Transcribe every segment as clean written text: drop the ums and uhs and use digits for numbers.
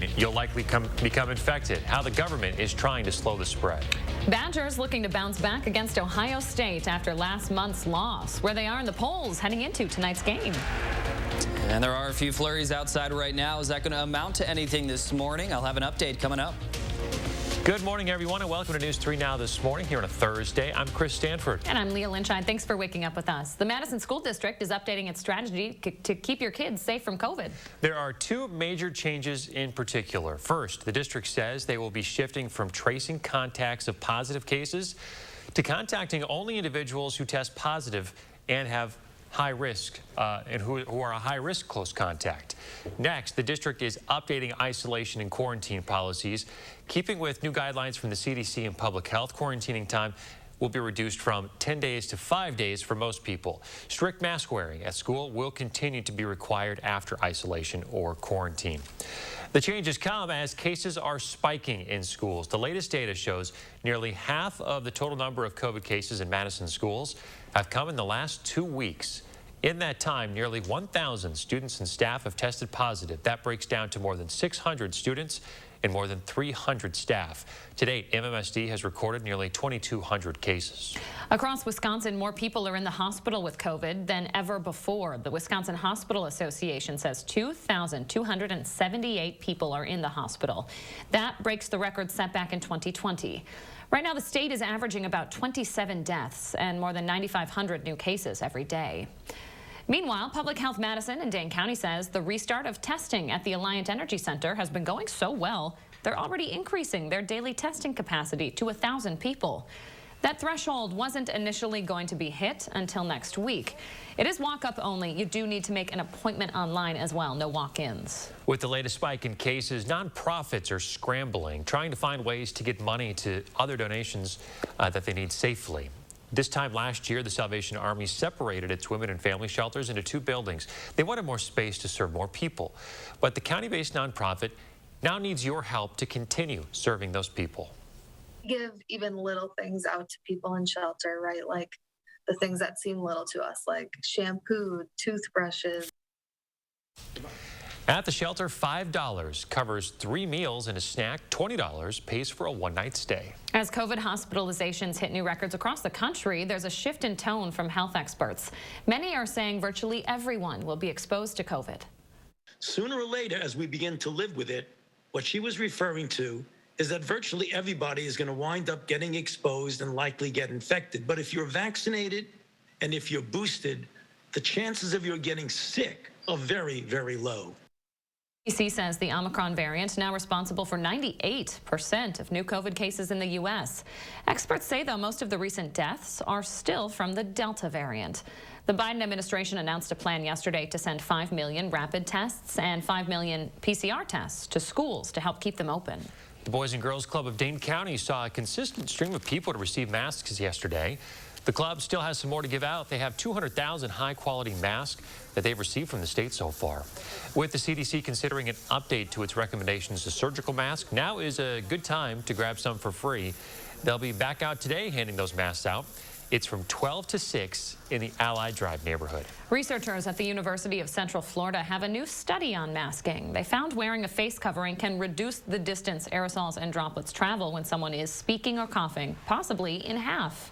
mean you'll likely become infected, how the government is trying to slow the spread. Badgers looking to bounce back against Ohio State after last month's loss, where they are in the polls heading into tonight's game. And there are a few flurries outside right now. Is that going to amount to anything this morning? I'll have an update coming up. Good morning, everyone, and welcome to News 3 Now this morning here on a Thursday. I'm Chris Stanford. And I'm Leah Lynchine. Thanks for waking up with us. The Madison School District is updating its strategy to keep your kids safe from COVID. There are two major changes in particular. First, the district says they will be shifting from tracing contacts of positive cases to contacting only individuals who test positive and have high risk and who are a high-risk close contact. Next, the district is updating isolation and quarantine policies. Keeping with new guidelines from the CDC and public health, quarantining time will be reduced from 10 days to 5 days for most people. Strict mask wearing at school will continue to be required after isolation or quarantine. The changes come as cases are spiking in schools. The latest data shows nearly half of the total number of COVID cases in Madison schools have come in the last 2 weeks. In that time, nearly 1,000 students and staff have tested positive. That breaks down to more than 600 students and more than 300 staff. To date, MMSD has recorded nearly 2,200 cases. Across Wisconsin, more people are in the hospital with COVID than ever before. The Wisconsin Hospital Association says 2,278 people are in the hospital. That breaks the record set back in 2020. Right now, the state is averaging about 27 deaths and more than 9,500 new cases every day. Meanwhile, Public Health Madison in Dane County says the restart of testing at the Alliant Energy Center has been going so well, they're already increasing their daily testing capacity to 1,000 people. That threshold wasn't initially going to be hit until next week. It is walk-up only. You do need to make an appointment online as well, no walk-ins. With the latest spike in cases, nonprofits are scrambling, trying to find ways to get money to other donations that they need safely. This time last year, the Salvation Army separated its women and family shelters into 2 buildings. They wanted more space to serve more people. But the county-based nonprofit now needs your help to continue serving those people. Give even little things out to people in shelter, right? Like the things that seem little to us, like shampoo, toothbrushes. At the shelter, $5 covers 3 meals and a snack. $20 pays for a one-night stay. As COVID hospitalizations hit new records across the country, there's a shift in tone from health experts. Many are saying virtually everyone will be exposed to COVID. Sooner or later, as we begin to live with it, what she was referring to is that virtually everybody is going to wind up getting exposed and likely get infected. But if you're vaccinated and if you're boosted, the chances of you getting sick are very, very low. CDC says the Omicron variant now responsible for 98% of new COVID cases in the U.S. Experts say, though, most of the recent deaths are still from the Delta variant. The Biden administration announced a plan yesterday to send 5 million rapid tests and 5 million PCR tests to schools to help keep them open. The Boys and Girls Club of Dane County saw a consistent stream of people to receive masks yesterday. The club still has some more to give out. They have 200,000 high-quality masks that they've received from the state so far. With the CDC considering an update to its recommendations to surgical masks, now is a good time to grab some for free. They'll be back out today handing those masks out. It's from 12 to 6 in the Allied Drive neighborhood. Researchers at the University of Central Florida have a new study on masking. They found wearing a face covering can reduce the distance aerosols and droplets travel when someone is speaking or coughing, possibly in half.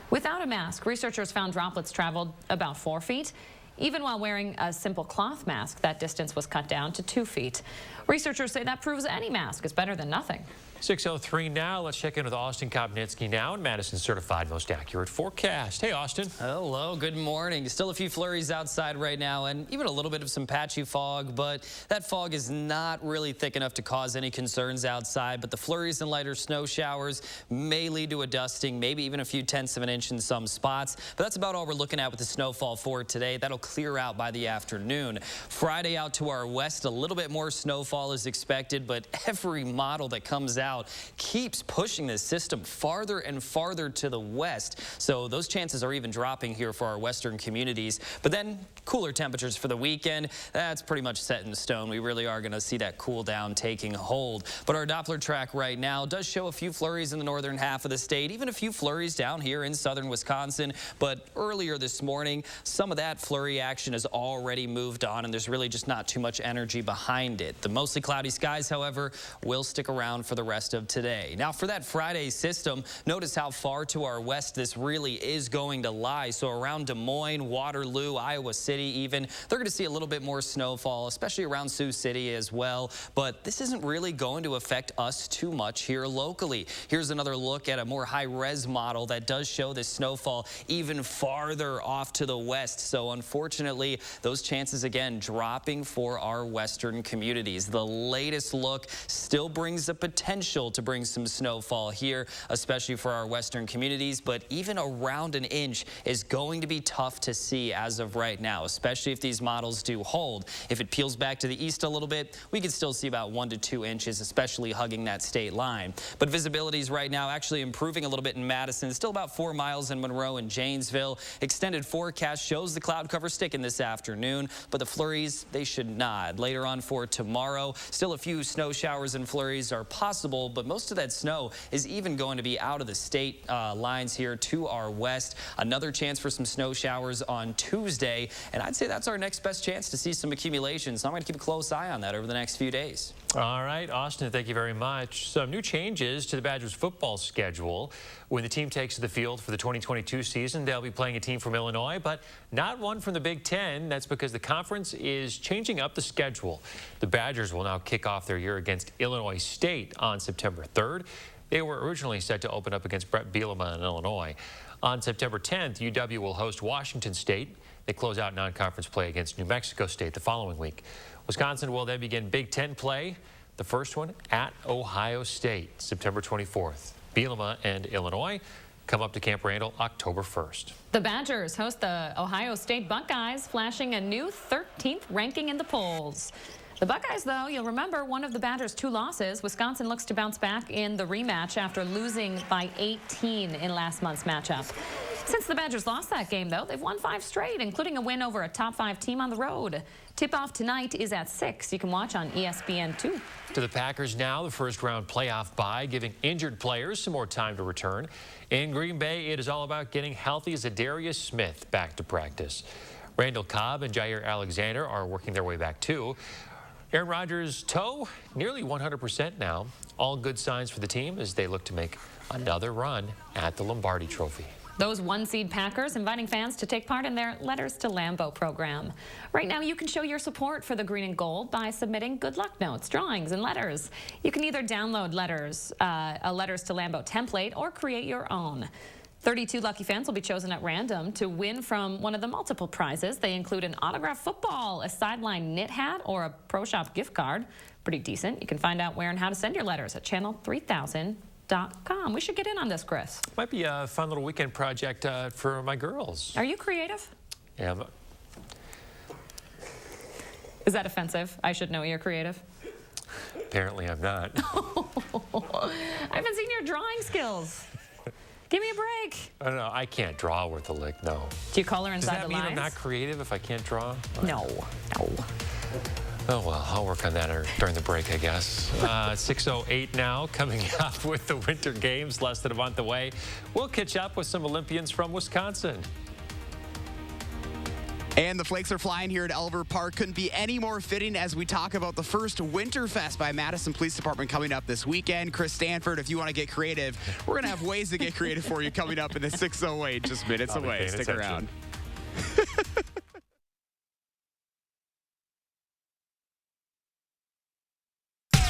Without a mask, researchers found droplets traveled about 4 feet. Even while wearing a simple cloth mask, that distance was cut down to 2 feet. Researchers say that proves any mask is better than nothing. 6:03 now. Let's check in with Austin Kopnitsky now in Madison's certified most accurate forecast. Hey, Austin. Hello, good morning. Still a few flurries outside right now and even a little bit of some patchy fog, but that fog is not really thick enough to cause any concerns outside. But the flurries and lighter snow showers may lead to a dusting, maybe even a few tenths of an inch in some spots. But that's about all we're looking at with the snowfall for today. That'll clear out by the afternoon. Friday out to our west, a little bit more snowfall is expected, but every model that comes out out, keeps pushing this system farther and farther to the west. So those chances are even dropping here for our western communities. But then cooler temperatures for the weekend, that's pretty much set in stone. We really are going to see that cool down taking hold. But our Doppler track right now does show a few flurries in the northern half of the state, even a few flurries down here in southern Wisconsin. But earlier this morning, some of that flurry action has already moved on, and there's really just not too much energy behind it. The mostly cloudy skies, however, will stick around for the rest of today. Now, for that Friday system, notice how far to our west this really is going to lie. So around Des Moines, Waterloo, Iowa City even, they're going to see a little bit more snowfall, especially around Sioux City as well. But this isn't really going to affect us too much here locally. Here's another look at a more high-res model that does show this snowfall even farther off to the west. So unfortunately, those chances again dropping for our western communities. The latest look still brings the potential to bring some snowfall here, especially for our western communities, but even around an inch is going to be tough to see as of right now, especially if these models do hold. If it peels back to the east a little bit, we could still see about 1 to 2 inches, especially hugging that state line. But visibility is right now actually improving a little bit in Madison, still about 4 miles in Monroe and Janesville. Extended forecast shows the cloud cover sticking this afternoon, but the flurries, they should not. Later on for tomorrow, still a few snow showers and flurries are possible, but most of that snow is even going to be out of the state lines here to our west. Another chance for some snow showers on Tuesday, and I'd say that's our next best chance to see some accumulation. So I'm going to keep a close eye on that over the next few days. All right, Austin, thank you very much. Some new changes to the Badgers football schedule. When the team takes to the field for the 2022 season, they'll be playing a team from Illinois, but not one from the Big Ten. That's because the conference is changing up the schedule. The Badgers will now kick off their year against Illinois State on September 3rd. They were originally set to open up against Brett Bielema in Illinois. On September 10th, UW will host Washington State. They close out non-conference play against New Mexico State the following week. Wisconsin will then begin Big Ten play, the first one at Ohio State, September 24th. Bielema and Illinois come up to Camp Randall October 1st. The Badgers host the Ohio State Buckeyes, flashing a new 13th ranking in the polls. The Buckeyes, though, you'll remember one of the Badgers' 2 losses. Wisconsin looks to bounce back in the rematch after losing by 18 in last month's matchup. Since the Badgers lost that game, though, they've won 5 straight, including a win over a top 5 team on the road. Tip-off tonight is at 6. You can watch on ESPN2. To the Packers now, the first-round playoff bye, giving injured players some more time to return. In Green Bay, it is all about getting healthy as Zadarius Smith back to practice. Randall Cobb and Jair Alexander are working their way back, too. Aaron Rodgers' toe, nearly 100% now. All good signs for the team as they look to make another run at the Lombardi Trophy. Those 1-seed Packers inviting fans to take part in their Letters to Lambeau program. Right now, you can show your support for the green and gold by submitting good luck notes, drawings, and letters. You can either download a Letters to Lambeau template or create your own. 32 lucky fans will be chosen at random to win from one of the multiple prizes. They include an autographed football, a sideline knit hat, or a Pro Shop gift card. Pretty decent. You can find out where and how to send your letters at channel3000.com. We should get in on this, Chris. Might be a fun little weekend project for my girls. Are you creative? Yeah. Is that offensive? I should know you're creative. Apparently I'm not. I haven't seen your drawing skills. Give me a break. I don't know. I can't draw worth a lick, no. Do you color inside the lines? Does that mean I'm not creative if I can't draw? No. Oh, well, I'll work on that during the break, I guess. 6:08 now, coming up with the Winter Games, less than a month away. We'll catch up with some Olympians from Wisconsin. And the flakes are flying here at Elver Park. Couldn't be any more fitting as we talk about the first Winterfest by Madison Police Department coming up this weekend. Chris Stanford, if you want to get creative, we're going to have ways to get creative for you coming up in the 6:08, just minutes away. Stick around.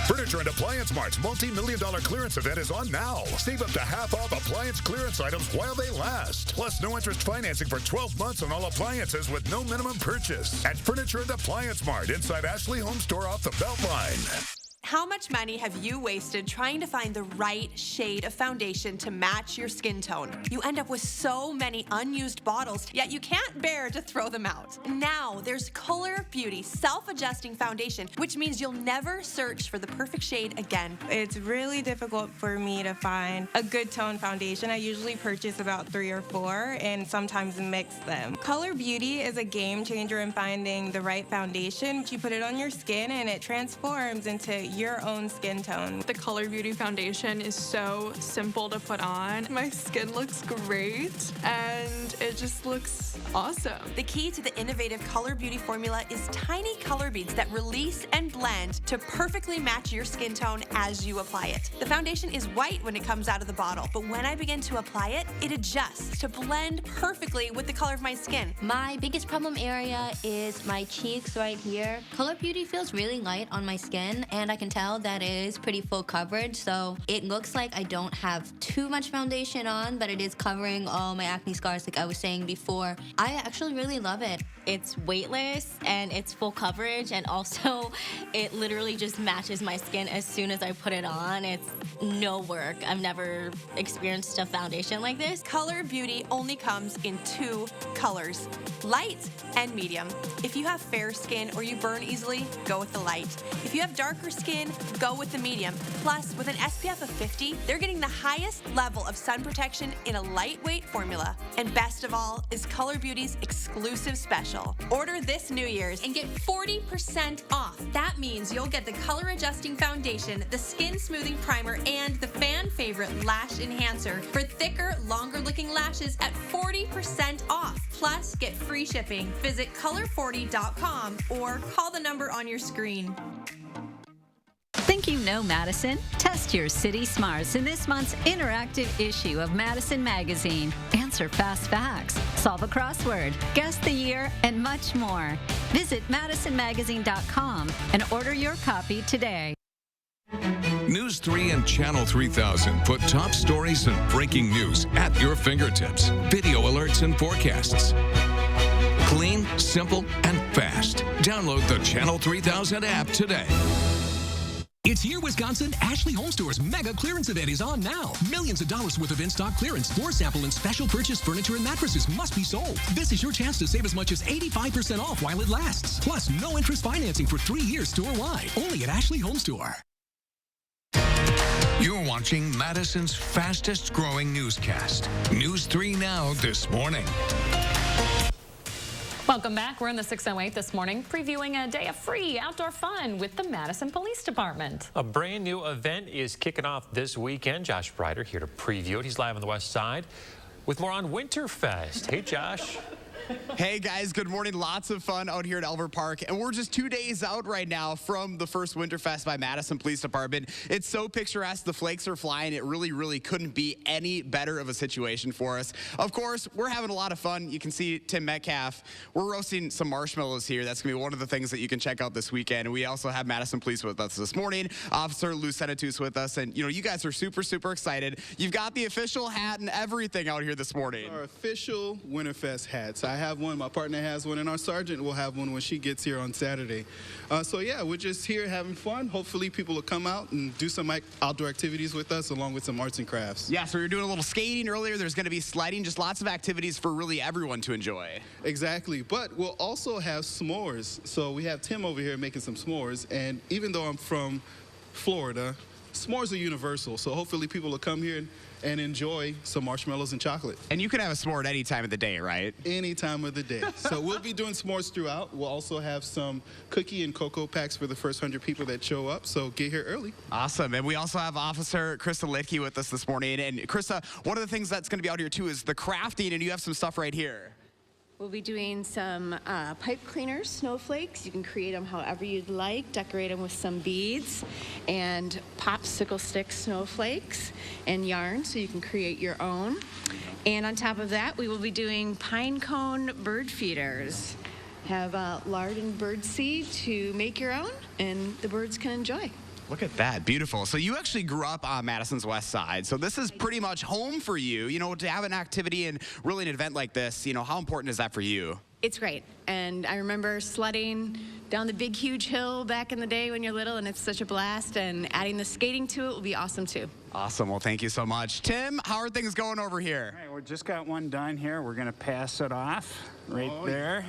Furniture and Appliance Mart's multi-million-dollar clearance event is on now. Save up to half off appliance clearance items while they last. Plus, no interest financing for 12 months on all appliances with no minimum purchase. At Furniture and Appliance Mart inside Ashley Home Store off the Beltline. How much money have you wasted trying to find the right shade of foundation to match your skin tone? You end up with so many unused bottles, yet you can't bear to throw them out. Now, there's Color Beauty self-adjusting foundation, which means you'll never search for the perfect shade again. It's really difficult for me to find a good tone foundation. I usually purchase about 3 or 4 and sometimes mix them. Color Beauty is a game changer in finding the right foundation. You put it on your skin and it transforms into your own skin tone. The Color Beauty foundation is so simple to put on. My skin looks great and it just looks awesome. The key to the innovative Color Beauty formula is tiny color beads that release and blend to perfectly match your skin tone as you apply it. The foundation is white when it comes out of the bottle, but when I begin to apply it, it adjusts to blend perfectly with the color of my skin. My biggest problem area is my cheeks right here. Color Beauty feels really light on my skin, and I can tell that it is pretty full coverage, so it looks like I don't have too much foundation on, but it is covering all my acne scars like I was saying before. I actually really love it. It's weightless and it's full coverage, and also it literally just matches my skin as soon as I put it on. It's no work. I've never experienced a foundation like this. Color Beauty only comes in 2 colors, light and medium. If you have fair skin or you burn easily, go with the light. If you have darker skin, go with the medium. Plus, with an SPF of 50, they're getting the highest level of sun protection in a lightweight formula. And best of all is Color Beauty's exclusive special. Order this New Year's and get 40% off. That means you'll get the color adjusting foundation, the skin smoothing primer, and the fan favorite lash enhancer for thicker, longer looking lashes at 40% off. Plus, get free shipping. Visit color40.com or call the number on your screen. Think you know Madison? Test your city smarts in this month's interactive issue of Madison Magazine. Answer fast facts, solve a crossword, guess the year, and much more. Visit madisonmagazine.com and order your copy today. News 3 and Channel 3000 put top stories and breaking news at your fingertips. Video alerts and forecasts. Clean, simple, and fast. Download the Channel 3000 app today. It's here, Wisconsin. Ashley Home Store's mega clearance event is on now. Millions of dollars worth of in-stock clearance, floor sample, and special purchase furniture and mattresses must be sold. This is your chance to save as much as 85% off while it lasts. Plus, no interest financing for 3 years store-wide. Only at Ashley Home Store. You're watching Madison's fastest growing newscast. News 3 Now this morning. Welcome back. We're in the 608 this morning, previewing a day of free outdoor fun with the Madison Police Department. A brand new event is kicking off this weekend. Josh Breider here to preview it. He's live on the west side with more on Winterfest. Hey, Josh. Hey guys, good morning. Lots of fun out here at Elver Park, and we're just 2 days out right now from the first Winterfest by Madison Police Department. It's so picturesque. The flakes are flying. It really couldn't be any better of a situation for us. Of course, we're having a lot of fun. You can see Tim Metcalf. We're roasting some marshmallows here. That's going to be one of the things that you can check out this weekend. We also have Madison Police with us this morning. Officer Lou Senatus with us, and you guys are super excited. You've got the official hat and everything out here this morning. Our official Winterfest hats. I have one, my partner has one, and our sergeant will have one when she gets here on Saturday. So yeah, we're just here having fun. Hopefully people will come out and do some outdoor activities with us along with some arts and crafts. Yeah, so we were doing a little skating earlier. There's going to be sledding, just lots of activities for really everyone to enjoy. Exactly, but we'll also have s'mores. So we have Tim over here making some s'mores, and even though I'm from Florida, s'mores are universal, so hopefully people will come here and enjoy some marshmallows and chocolate. And you can have a s'more at any time of the day, right? Any time of the day. So we'll be doing s'mores throughout. We'll also have some cookie and cocoa packs for the first 100 people that show up, so get here early. Awesome, and we also have Officer Krista Litke with us this morning. And Krista, one of the things that's gonna be out here too is the crafting, and you have some stuff right here. We'll be doing some pipe cleaners, snowflakes. You can create them however you'd like, decorate them with some beads, and popsicle stick snowflakes and yarn, so you can create your own. And on top of that, we will be doing pine cone bird feeders. Have lard and bird seed to make your own, and the birds can enjoy. Look at that, beautiful. So you actually grew up on Madison's west side, so this is pretty much home for you. To have an activity and really an event like this, how important is that for you? It's great. And I remember sledding down the big, huge hill back in the day when you're little, and it's such a blast. And adding the skating to it will be awesome, too. Awesome. Well, thank you so much. Tim, how are things going over here? All right, we just got one done here. We're going to pass it off right there.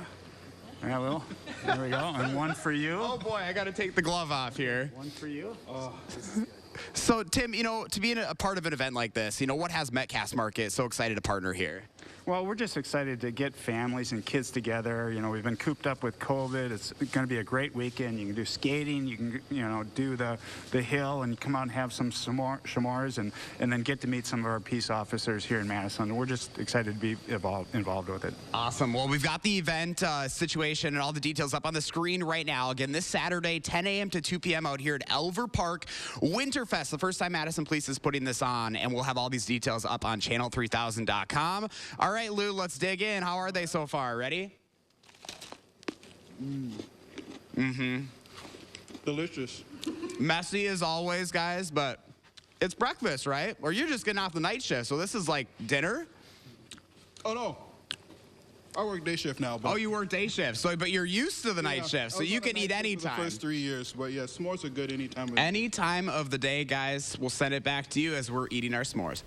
Yeah, well, there we go. And one for you. Oh, boy, I got to take the glove off here. One for you. Oh, So, Tim, to be a part of an event like this, what has Metcalf's Market so excited to partner here? well, we're just excited to get families and kids together. We've been cooped up with COVID. It's going to be a great weekend. You can do skating. You can, do the hill and come out and have some s'mores and then get to meet some of our peace officers here in Madison. We're just excited to be involved with it. Awesome. Well, we've got the event situation and all the details up on the screen right now. Again, this Saturday, 10 a.m. to 2 p.m. out here at Elver Park. Winterfest, the first time Madison Police is putting this on, and we'll have all these details up on channel3000.com. All right, Lou, let's dig in. How are they so far? Ready? Delicious. Messy as always, guys, but it's breakfast, right? Or you're just getting off the night shift, so this is like dinner? Oh, no. I work day shift now. But oh, you work day shift, but you're used to the night shift, so you can eat anytime. The first 3 years, but yeah, s'mores are good any time. Any time of the day, guys. We'll send it back to you as we're eating our s'mores.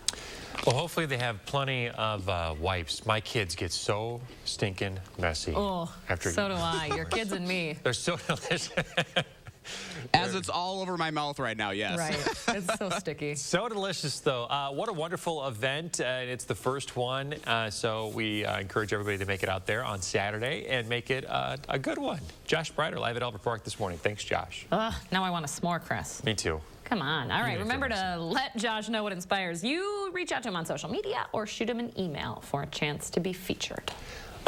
Well, hopefully they have plenty of wipes. My kids get so stinking messy. Oh, so do I. Your kids and me. They're so delicious. As it's all over my mouth right now, yes. Right. It's so sticky. So delicious, though. What a wonderful event. It's the first one, so we encourage everybody to make it out there on Saturday and make it a good one. Josh Breider, live at Elver Park this morning. Thanks, Josh. Now I want a s'more, Chris. Me too. Come on. All right, remember to let Josh know what inspires you. Reach out to him on social media or shoot him an email for a chance to be featured.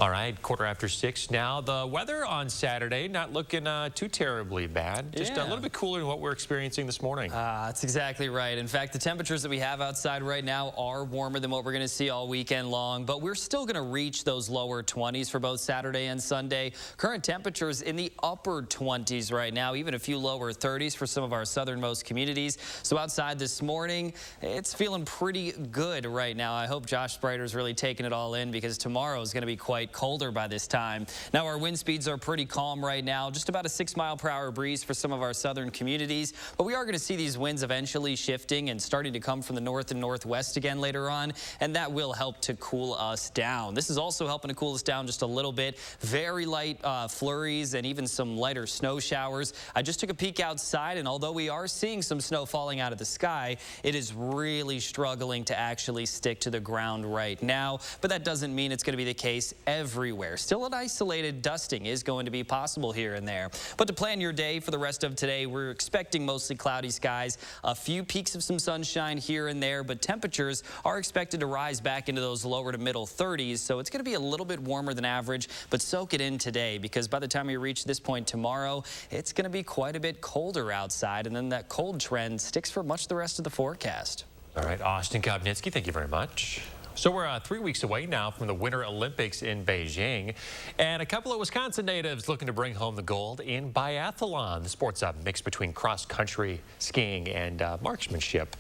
All right, 6:15 now. The weather on Saturday not looking too terribly bad. Just a little bit cooler than what we're experiencing this morning. That's exactly right. In fact, the temperatures that we have outside right now are warmer than what we're going to see all weekend long, but we're still going to reach those lower 20s for both Saturday and Sunday. Current temperatures in the upper 20s right now, even a few lower 30s for some of our southernmost communities. So outside this morning, it's feeling pretty good right now. I hope Josh Breider's really taking it all in because tomorrow is going to be quite colder by this time. Now our wind speeds are pretty calm right now, just about a 6-mile-per-hour breeze for some of our southern communities, but we are going to see these winds eventually shifting and starting to come from the north and northwest again later on, and that will help to cool us down. This is also helping to cool us down just a little bit. Very light flurries and even some lighter snow showers. I just took a peek outside, and although we are seeing some snow falling out of the sky, it is really struggling to actually stick to the ground right now, but that doesn't mean it's going to be the case everywhere. Still, an isolated dusting is going to be possible here and there. But to plan your day for the rest of today, we're expecting mostly cloudy skies, a few peaks of some sunshine here and there, but temperatures are expected to rise back into those lower to middle 30s, so it's going to be a little bit warmer than average, but soak it in today because by the time we reach this point tomorrow, it's going to be quite a bit colder outside, and then that cold trend sticks for much of the rest of the forecast. All right, Austin Kopnitsky, thank you very much. So we're 3 weeks away now from the Winter Olympics in Beijing, and a couple of Wisconsin natives looking to bring home the gold in biathlon. The sport's a mix between cross-country skiing and marksmanship,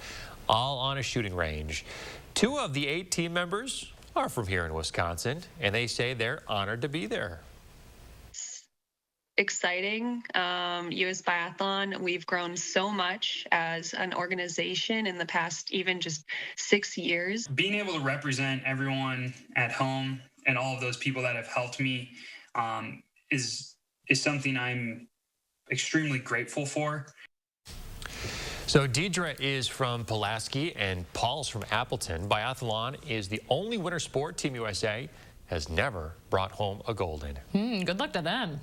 all on a shooting range. 2 of the 8 team members are from here in Wisconsin, and they say they're honored to be there. Exciting. US Biathlon, we've grown so much as an organization in the past even just 6 years. Being able to represent everyone at home and all of those people that have helped me is something I'm extremely grateful for. So Deidre is from Pulaski and Paul's from Appleton. Biathlon is the only winter sport Team USA has never brought home a gold in. Good luck to them.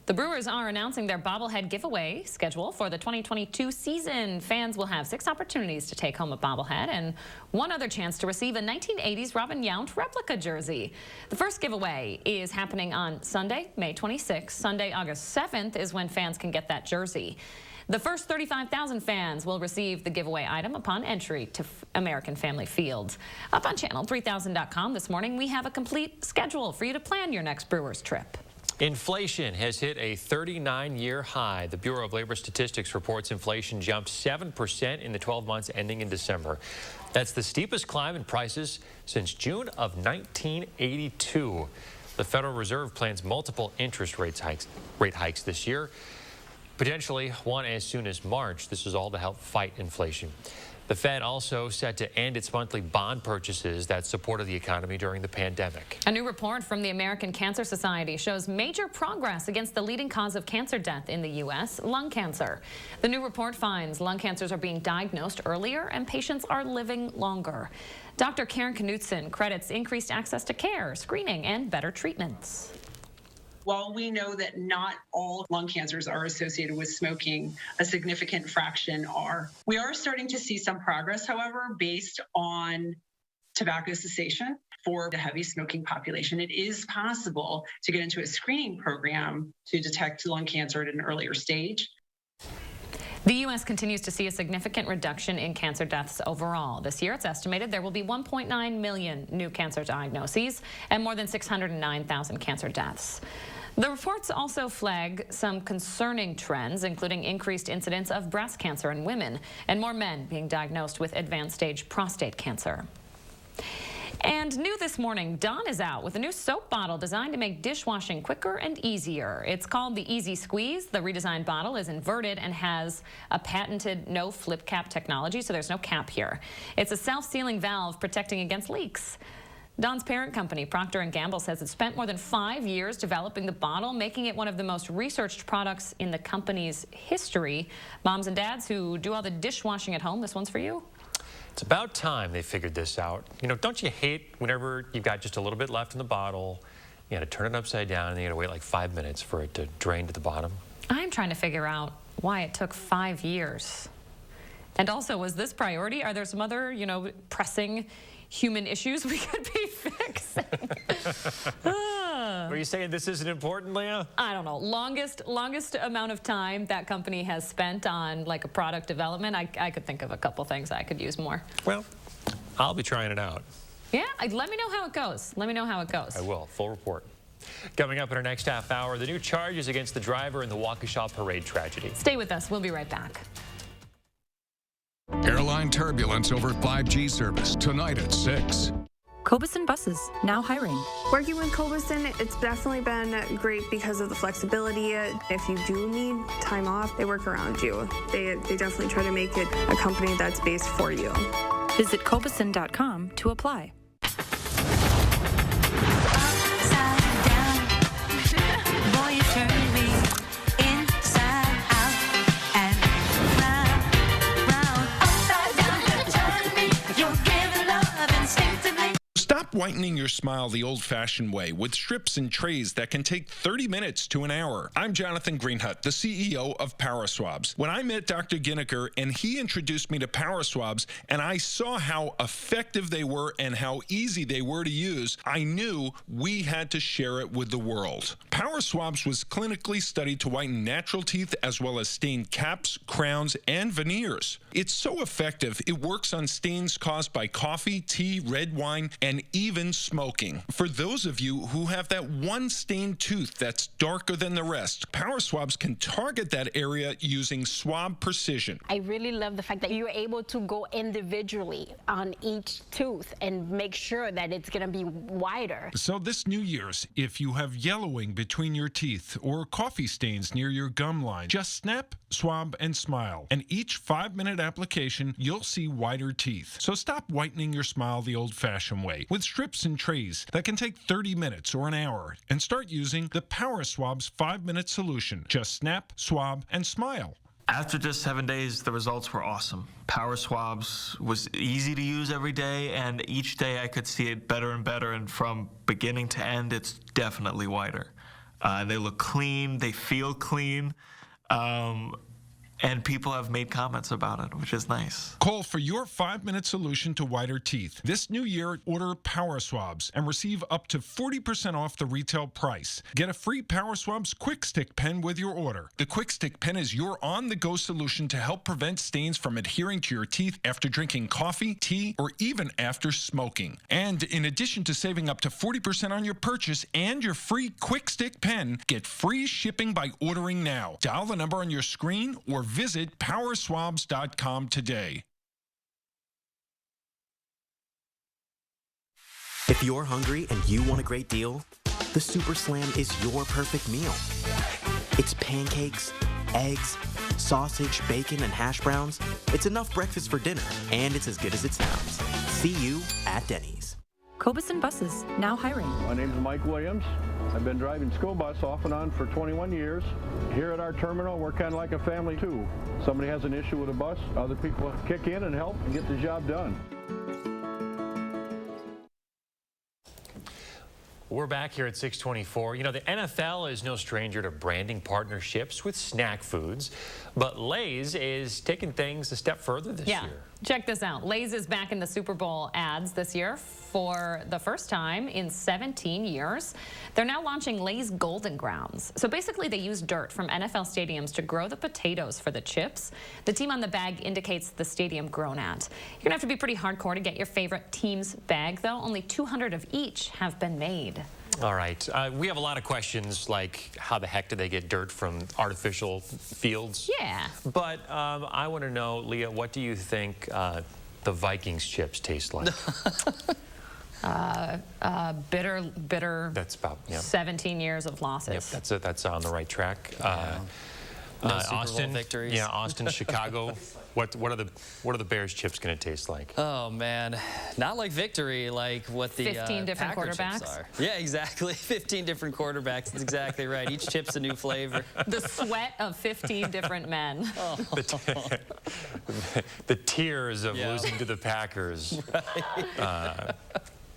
The Brewers are announcing their bobblehead giveaway schedule for the 2022 season. Fans will have 6 opportunities to take home a bobblehead and 1 other chance to receive a 1980s Robin Yount replica jersey. The first giveaway is happening on Sunday, May 26th. Sunday, August 7th is when fans can get that jersey. The first 35,000 fans will receive the giveaway item upon entry to American Family Field. Up on channel3000.com this morning, we have a complete schedule for you to plan your next Brewers trip. Inflation has hit a 39-year high. The Bureau of Labor Statistics reports inflation jumped 7% in the 12 months ending in December. That's the steepest climb in prices since June of 1982. The Federal Reserve plans multiple interest rate hikes this year, potentially one as soon as March. This is all to help fight inflation. The Fed also set to end its monthly bond purchases that supported the economy during the pandemic. A new report from the American Cancer Society shows major progress against the leading cause of cancer death in the U.S., lung cancer. The new report finds lung cancers are being diagnosed earlier and patients are living longer. Dr. Karen Knutson credits increased access to care, screening, and better treatments. While we know that not all lung cancers are associated with smoking, a significant fraction are. We are starting to see some progress, however, based on tobacco cessation for the heavy smoking population. It is possible to get into a screening program to detect lung cancer at an earlier stage. The U.S. continues to see a significant reduction in cancer deaths overall. This year, it's estimated there will be 1.9 million new cancer diagnoses and more than 609,000 cancer deaths. The reports also flag some concerning trends, including increased incidence of breast cancer in women and more men being diagnosed with advanced stage prostate cancer. And new this morning, Dawn is out with a new soap bottle designed to make dishwashing quicker and easier. It's called the Easy Squeeze. The redesigned bottle is inverted and has a patented no flip cap technology, so there's no cap here. It's a self-sealing valve protecting against leaks. Dawn's parent company, Procter & Gamble, says it spent more than 5 years developing the bottle, making it one of the most researched products in the company's history. Moms and dads who do all the dishwashing at home, this one's for you. It's about time they figured this out. You know, don't you hate whenever you've got just a little bit left in the bottle, you got to turn it upside down and you got to wait like 5 minutes for it to drain to the bottom? I'm trying to figure out why it took 5 years. And also, was this priority? Are there some other, pressing human issues we could be fixing? Are you saying this isn't important, Leah? I don't know. Longest amount of time that company has spent on like a product development, I could think of a couple things I could use more. Well, I'll be trying it out. Yeah, let me know how it goes. Let me know how it goes. I will. Full report. Coming up in our next half hour, the new charges against the driver in the Waukesha parade tragedy. Stay with us. We'll be right back. Airline turbulence over 5G service tonight at 6. Cobuson Buses, now hiring. Working with Cobuson, it's definitely been great because of the flexibility. If you do need time off, they work around you. They definitely try to make it a company that's based for you. Visit Cobuson.com to apply. Stop whitening your smile the old-fashioned way with strips and trays that can take 30 minutes to an hour. I'm Jonathan Greenhut, the CEO of Power Swabs. When I met Dr. Ginniker and he introduced me to Power Swabs and I saw how effective they were and how easy they were to use, I knew we had to share it with the world. Power Swabs was clinically studied to whiten natural teeth as well as stain caps, crowns, and veneers. It's so effective, it works on stains caused by coffee, tea, red wine, and even smoking. For those of you who have that one stained tooth that's darker than the rest, Power Swabs can target that area using swab precision. I really love the fact that you're able to go individually on each tooth and make sure that it's going to be wider. So this New Year's, if you have yellowing between your teeth or coffee stains near your gum line, just snap, swab, and smile. And each 5-minute application, you'll see whiter teeth. So stop whitening your smile the old-fashioned way with strips and trays that can take 30 minutes or an hour, and start using the Power Swabs 5-minute solution. Just snap, swab, and smile. After just 7 days, the results were awesome. Power Swabs was easy to use every day, and each day I could see it better and better, and from beginning to end, it's definitely whiter. They look clean, they feel clean, and people have made comments about it, which is nice. Call for your 5-minute solution to whiter teeth. This new year, order Power Swabs and receive up to 40% off the retail price. Get a free Power Swabs Quick Stick pen with your order. The Quick Stick pen is your on-the-go solution to help prevent stains from adhering to your teeth after drinking coffee, tea, or even after smoking. And in addition to saving up to 40% on your purchase and your free Quick Stick pen, get free shipping by ordering now. Dial the number on your screen or visit powerswabs.com today. If you're hungry and you want a great deal, the Super Slam is your perfect meal. It's pancakes, eggs, sausage, bacon, and hash browns. It's enough breakfast for dinner, and it's as good as it sounds. See you at Denny's. Cobeson Buses, now hiring. My name is Mike Williams. I've been driving school bus off and on for 21 years. Here at our terminal, we're kind of like a family too. Somebody has an issue with a bus, other people kick in and help and get the job done. We're back here at 624. You know, the NFL is no stranger to branding partnerships with snack foods, but Lay's is taking things a step further this year. Check this out. Lay's is back in the Super Bowl ads this year for the first time in 17 years. They're now launching Lay's Golden Grounds. So basically they use dirt from NFL stadiums to grow the potatoes for the chips. The team on the bag indicates the stadium grown at. You're gonna have to be pretty hardcore to get your favorite team's bag though. Only 200 of each have been made. All right. We have a lot of questions like how the heck do they get dirt from artificial fields? Yeah. But I want to know, Leah, what do you think the Vikings chips taste like? Bitter. That's about 17 years of losses. Yep, that's on the right track. No Super Bowl Austin, victories. yeah, Austin, Chicago. What are the Bears chips going to taste like? Oh man, not like victory, like what the 15 different Packer quarterbacks chips are. Yeah, exactly. 15 different quarterbacks. That's exactly right. Each chip's a new flavor. The sweat of 15 different men. The tears of losing to the Packers. Right.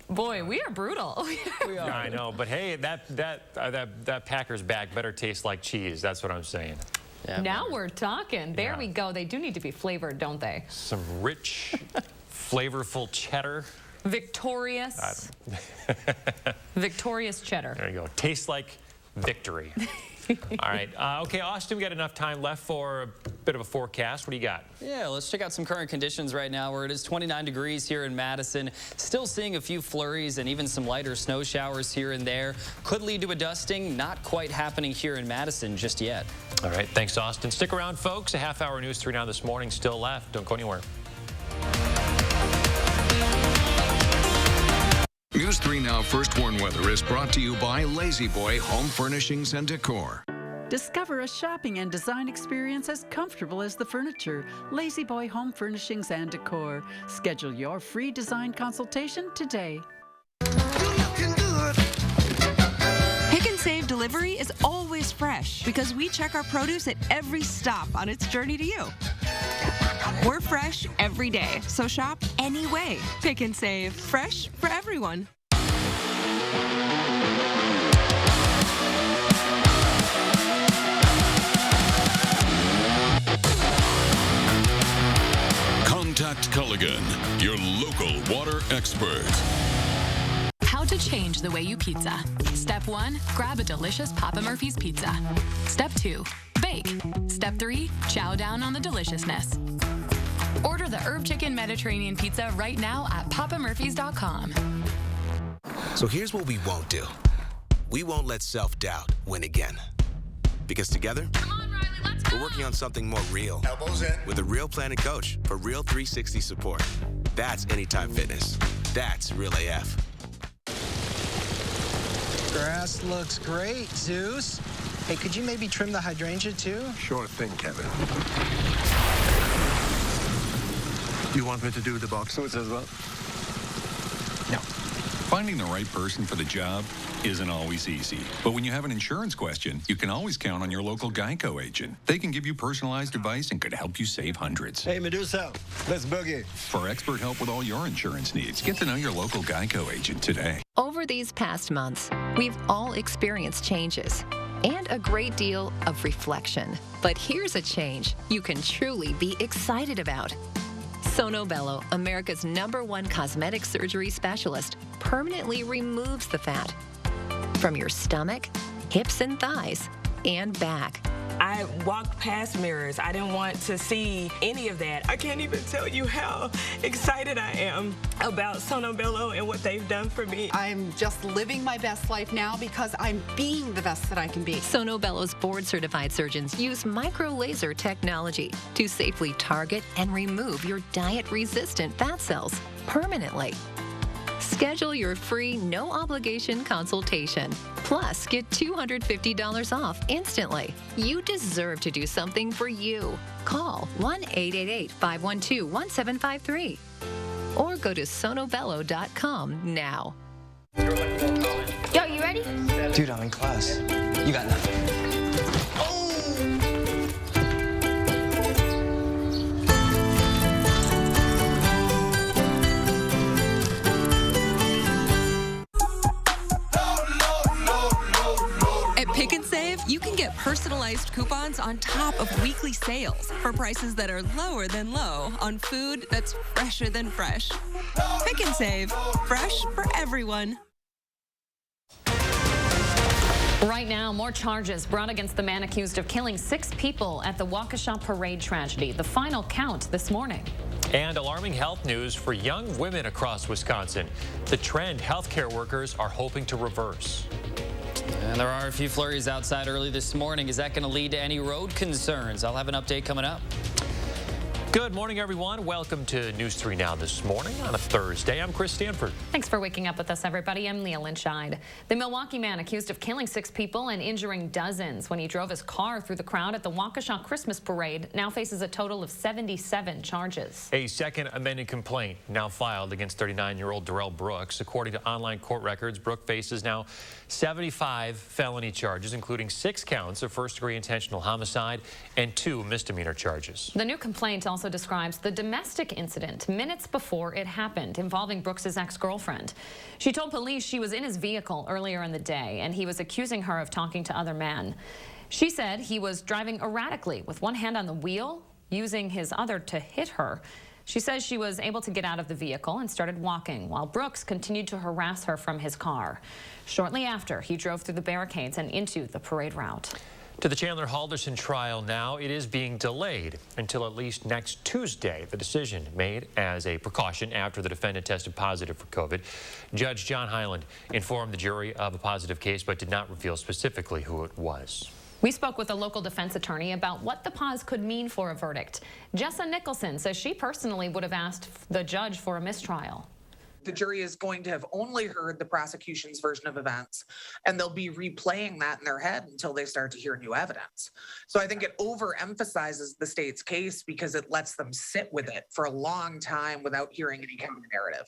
Boy, we are brutal. We are. I know, but hey, that Packers bag better taste like cheese. That's what I'm saying. Yeah, now we're talking. There we go. They do need to be flavored, don't they? Some rich, flavorful cheddar. Victorious. Victorious cheddar. There you go. Tastes like victory. All right. Okay, Austin, we got enough time left for a bit of a forecast. What do you got? Yeah, let's check out some current conditions right now where it is 29 degrees here in Madison. Still seeing a few flurries and even some lighter snow showers here and there. Could lead to a dusting. Not quite happening here in Madison just yet. All right. Thanks, Austin. Stick around, folks. A half-hour News 3 Now this morning still left. Don't go anywhere. News 3 Now First Warn Weather is brought to you by Lazy Boy Home Furnishings and Decor. Discover a shopping and design experience as comfortable as the furniture. Lazy Boy Home Furnishings and Decor. Schedule your free design consultation today. Pick and Save delivery is always fresh because we check our produce at every stop on its journey to you. We're fresh every day, so shop any way. Pick and Save, fresh for everyone. Contact Culligan, your local water expert. How to change the way you pizza. Step 1, grab a delicious Papa Murphy's pizza. Step 2, bake. Step 3, chow down on the deliciousness. Order the Herb Chicken Mediterranean Pizza right now at papamurphys.com. So here's what we won't do. We won't let self-doubt win again. Because together, we're working on something more real. Elbows in. With a real plan and coach for real 360 support. That's Anytime Fitness. That's Real AF. Grass looks great, Zeus. Hey, could you maybe trim the hydrangea too? Sure thing, Kevin. You want me to do the box suits as well? No. Finding the right person for the job isn't always easy. But when you have an insurance question, you can always count on your local Geico agent. They can give you personalized advice and could help you save hundreds. Hey, Medusa, let's boogie. For expert help with all your insurance needs, get to know your local Geico agent today. Over these past months, we've all experienced changes and a great deal of reflection. But here's a change you can truly be excited about. Sono Bello, America's #1 cosmetic surgery specialist, permanently removes the fat from your stomach, hips and thighs, and back. I walked past mirrors. I didn't want to see any of that. I can't even tell you how excited I am about Sono Bello and what they've done for me. I'm just living my best life now because I'm being the best that I can be. Sono Bello's board-certified surgeons use micro-laser technology to safely target and remove your diet-resistant fat cells permanently. Schedule your free, no-obligation consultation. Plus, get $250 off instantly. You deserve to do something for you. Call 1-888-512-1753 or go to sonobello.com now. Yo, you ready? Dude, I'm in class. You got nothing. At Pick and Save, you can get personalized coupons on top of weekly sales for prices that are lower than low on food that's fresher than fresh. Pick and Save, fresh for everyone. Right now, more charges brought against the man accused of killing 6 people at the Waukesha parade tragedy. The final count this morning. And alarming health news for young women across Wisconsin. The trend healthcare workers are hoping to reverse. And there are a few flurries outside early this morning. Is that going to lead to any road concerns? I'll have an update coming up. Good morning, everyone. Welcome to News 3 Now this morning on a Thursday. I'm Chris Stanford. Thanks for waking up with us, everybody. I'm Leah Lynchide. The Milwaukee man accused of killing 6 people and injuring dozens when he drove his car through the crowd at the Waukesha Christmas parade now faces a total of 77 charges. A second amended complaint now filed against 39-year-old Darrell Brooks. According to online court records, Brooks faces now 75 felony charges, including 6 counts of first-degree intentional homicide and 2 misdemeanor charges. The new complaint also describes the domestic incident minutes before it happened involving Brooks's ex-girlfriend. She told police she was in his vehicle earlier in the day and he was accusing her of talking to other men. She said he was driving erratically with one hand on the wheel, using his other to hit her. She says she was able to get out of the vehicle and started walking while Brooks continued to harass her from his car. Shortly after, he drove through the barricades and into the parade route. To the Chandler Halderson trial now, it is being delayed until at least next Tuesday. The decision made as a precaution after the defendant tested positive for COVID. Judge John Hyland informed the jury of a positive case but did not reveal specifically who it was. We spoke with a local defense attorney about what the pause could mean for a verdict. Jessa Nicholson says she personally would have asked the judge for a mistrial. The jury is going to have only heard the prosecution's version of events, and they'll be replaying that in their head until they start to hear new evidence. So I think it overemphasizes the state's case because it lets them sit with it for a long time without hearing any kind of narrative.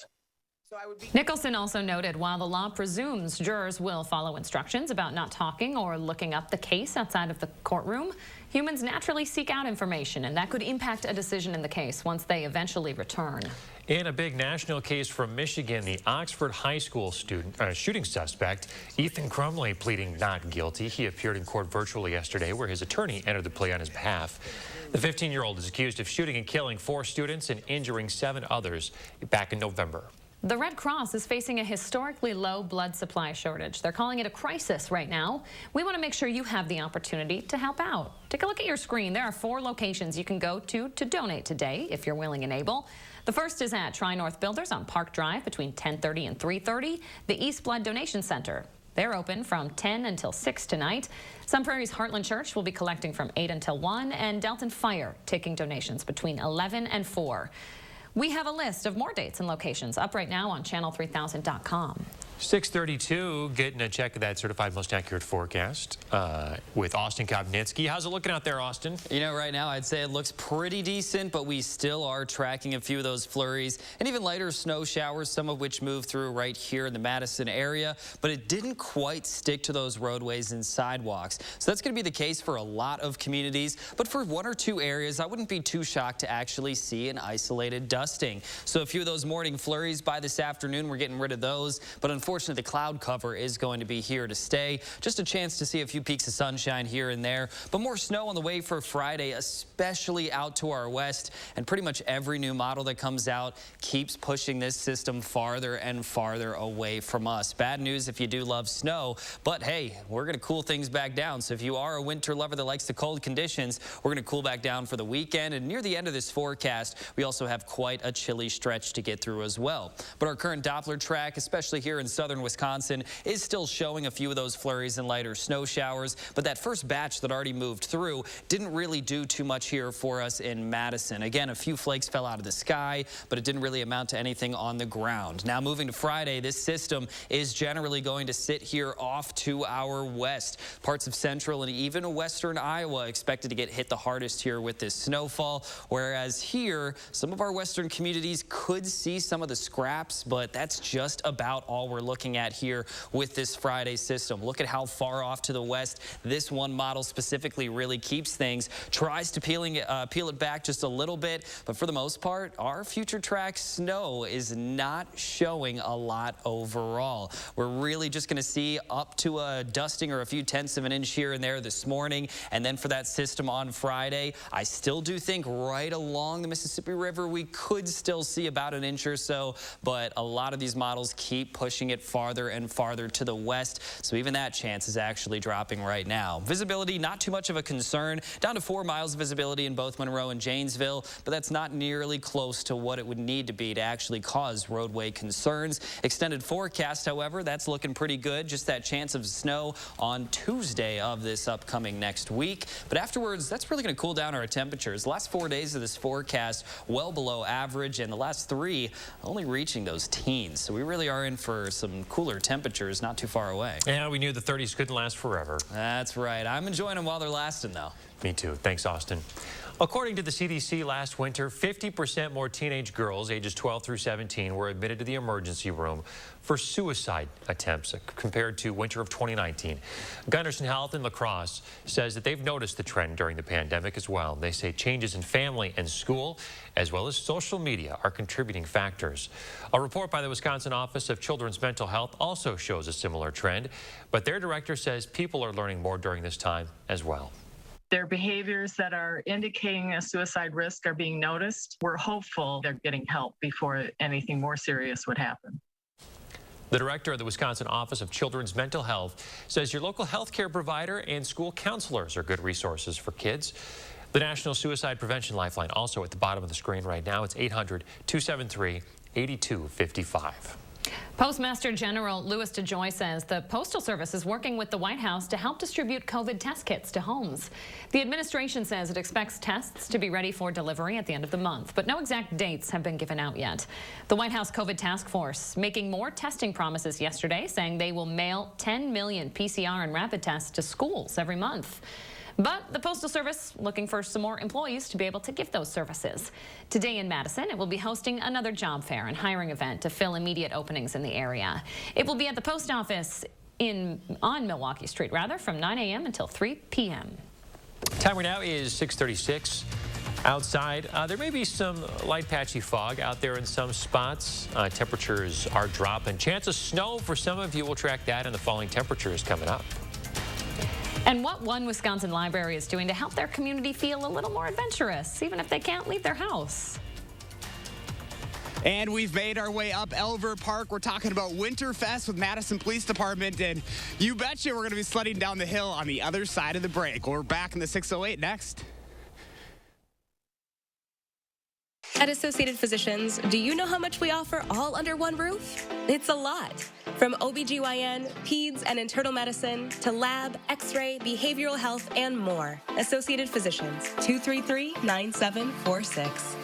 Nicholson also noted while the law presumes jurors will follow instructions about not talking or looking up the case outside of the courtroom, humans naturally seek out information, and that could impact a decision in the case once they eventually return. In a big national case from Michigan, the Oxford High School shooting suspect, Ethan Crumley, pleading not guilty. He appeared in court virtually yesterday where his attorney entered the plea on his behalf. The 15-year-old is accused of shooting and killing 4 students and injuring 7 others back in November. The Red Cross is facing a historically low blood supply shortage. They're calling it a crisis right now. We want to make sure you have the opportunity to help out. Take a look at your screen. There are 4 locations you can go to donate today if you're willing and able. The first is at Tri-North Builders on Park Drive between 10:30 and 3:30. The East Blood Donation Center. They're open from 10 until 6 tonight. Sun Prairie's Heartland Church will be collecting from 8 until 1, and Delton Fire taking donations between 11 and 4. We have a list of more dates and locations up right now on channel3000.com. 6:32, getting a check of that certified most accurate forecast with Austin Kopnitsky. How's it looking out there, Austin? You know, right now I'd say it looks pretty decent, but we still are tracking a few of those flurries and even lighter snow showers, some of which moved through right here in the Madison area, but it didn't quite stick to those roadways and sidewalks. So that's going to be the case for a lot of communities, but for 1 or 2 areas, I wouldn't be too shocked to actually see an isolated dusting. So a few of those morning flurries by this afternoon, we're getting rid of those, but unfortunately the cloud cover is going to be here to stay. Just a chance to see a few peaks of sunshine here and there, but more snow on the way for Friday, especially out to our west, and pretty much every new model that comes out keeps pushing this system farther and farther away from us. Bad news if you do love snow, but hey, we're going to cool things back down. So if you are a winter lover that likes the cold conditions, we're going to cool back down for the weekend, and near the end of this forecast, we also have quite a chilly stretch to get through as well. But our current Doppler track, especially here in Southern southern Wisconsin is still showing a few of those flurries and lighter snow showers, but that first batch that already moved through didn't really do too much here for us in Madison. Again, a few flakes fell out of the sky, but it didn't really amount to anything on the ground. Now moving to Friday, this system is generally going to sit here off to our west. Parts of central and even western Iowa expected to get hit the hardest here with this snowfall, whereas here, some of our western communities could see some of the scraps, but that's just about all we're looking at here with this Friday system. Look at how far off to the west this one model specifically really keeps things, tries to peel it back just a little bit, but for the most part, our future track snow is not showing a lot overall. We're really just going to see up to a dusting or a few tenths of an inch here and there this morning, and then for that system on Friday, I still do think right along the Mississippi River we could still see about an inch or so, but a lot of these models keep pushing it farther and farther to the west, so even that chance is actually dropping right now. Visibility, not too much of a concern, down to 4 miles of visibility in both Monroe and Janesville, but that's not nearly close to what it would need to be to actually cause roadway concerns. Extended forecast, however, that's looking pretty good. Just that chance of snow on Tuesday of this upcoming next week. But afterwards, that's really going to cool down our temperatures. The last 4 days of this forecast, well below average, and the last 3 only reaching those teens. So we really are in for some cooler temperatures not too far away. Yeah, we knew the 30s couldn't last forever. That's right. I'm enjoying them while they're lasting, though. Me too. Thanks, Austin. According to the CDC last winter, 50% more teenage girls ages 12 through 17 were admitted to the emergency room for suicide attempts compared to winter of 2019. Gunderson Health in La Crosse says that they've noticed the trend during the pandemic as well. They say changes in family and school, as well as social media, are contributing factors. A report by the Wisconsin Office of Children's Mental Health also shows a similar trend, but their director says people are learning more during this time as well. Their behaviors that are indicating a suicide risk are being noticed. We're hopeful they're getting help before anything more serious would happen. The director of the Wisconsin Office of Children's Mental Health says your local health care provider and school counselors are good resources for kids. The National Suicide Prevention Lifeline also at the bottom of the screen right now. It's 800-273-8255. Postmaster General Louis DeJoy says the Postal Service is working with the White House to help distribute COVID test kits to homes. The administration says it expects tests to be ready for delivery at the end of the month, but no exact dates have been given out yet. The White House COVID Task Force making more testing promises yesterday, saying they will mail 10 million PCR and rapid tests to schools every month. But the Postal Service looking for some more employees to be able to give those services. Today in Madison, it will be hosting another job fair and hiring event to fill immediate openings in the area. It will be at the post office on Milwaukee Street, from 9 a.m. until 3 p.m. Time right now is 6:36. Outside, there may be some light patchy fog out there in some spots. Temperatures are dropping. Chance of snow for some of you. We'll track that and the falling temperatures coming up. And what One Wisconsin Library is doing to help their community feel a little more adventurous, even if they can't leave their house. And we've made our way up Elver Park. We're talking about Winterfest with Madison Police Department, and you betcha we're going to be sledding down the hill on the other side of the break. We're back in the 608 next. At Associated Physicians, do you know how much we offer all under one roof? It's a lot. From OBGYN, peds, and internal medicine to lab, x-ray, behavioral health, and more. Associated Physicians, 233-9746.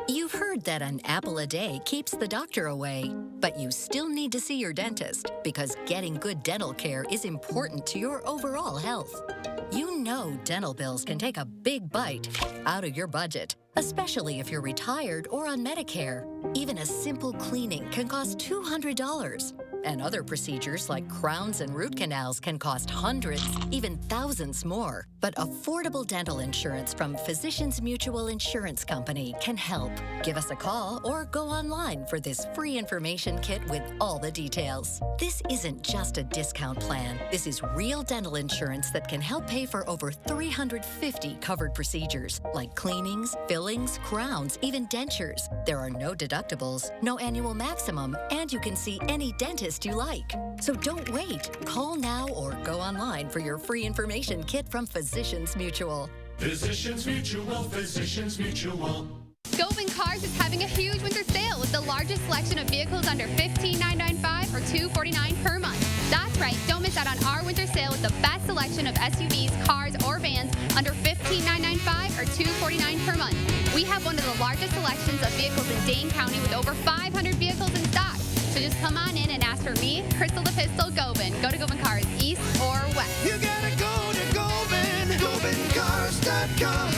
You've heard that an apple a day keeps the doctor away, but you still need to see your dentist because getting good dental care is important to your overall health. You know dental bills can take a big bite out of your budget, especially if you're retired or on Medicare. Even a simple cleaning can cost $200. And other procedures like crowns and root canals can cost hundreds, even thousands more. But affordable dental insurance from Physicians Mutual Insurance Company can help. Give us a call or go online for this free information kit with all the details. This isn't just a discount plan. This is real dental insurance that can help pay for over 350 covered procedures, like cleanings, fillings, crowns, even dentures. There are no deductibles, no annual maximum, and you can see any dentist you like. So don't wait. Call now or go online for your free information kit from Physicians Mutual. Physicians Mutual, Physicians Mutual. Govin Cars is having a huge winter sale with the largest selection of vehicles under $15,995 or $249 per month. That's right, don't miss out on our winter sale with the best selection of SUVs, cars, or vans under $15,995 or $249 per month. We have one of the largest selections of vehicles in Dane County with over 500 vehicles in stock. So just come on in and ask for me, Crystal the Pistol Gobin. Go to Gobin Cars, east or west. You gotta go to Gobin, GobinCars.com.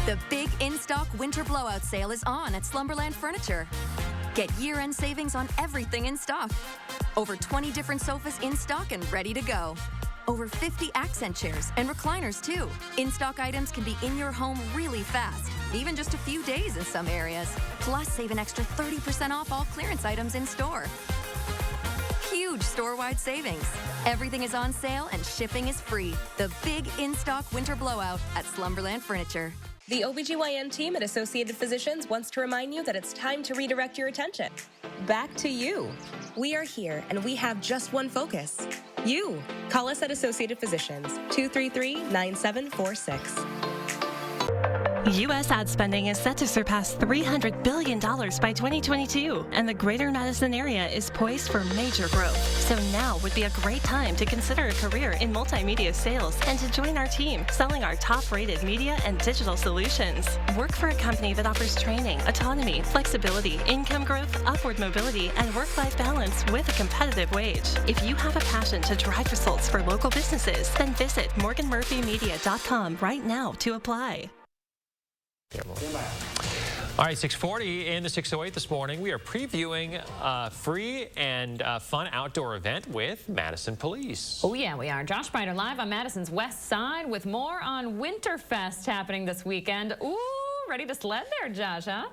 The big in-stock winter blowout sale is on at Slumberland Furniture. Get year-end savings on everything in stock. Over 20 different sofas in stock and ready to go. Over 50 accent chairs and recliners too. In-stock items can be in your home really fast, even just a few days in some areas. Plus, save an extra 30% off all clearance items in store. Huge store-wide savings. Everything is on sale and shipping is free. The big in-stock winter blowout at Slumberland Furniture. The OBGYN team at Associated Physicians wants to remind you that it's time to redirect your attention. Back to you. We are here and we have just one focus. You. Call us at Associated Physicians, 233-9746. U.S. ad spending is set to surpass $300 billion by 2022, and the greater Madison area is poised for major growth. So now would be a great time to consider a career in multimedia sales and to join our team selling our top-rated media and digital solutions. Work for a company that offers training, autonomy, flexibility, income growth, upward mobility, and work-life balance with a competitive wage. If you have a passion to drive results for local businesses, then visit morganmurphymedia.com right now to apply. All right, 6:40 in the 608 this morning. We are previewing a free and fun outdoor event with Madison Police. Oh, yeah, we are. Josh Bryder live on Madison's west side with more on Winterfest happening this weekend. Ooh, ready to sled there, Josh, huh?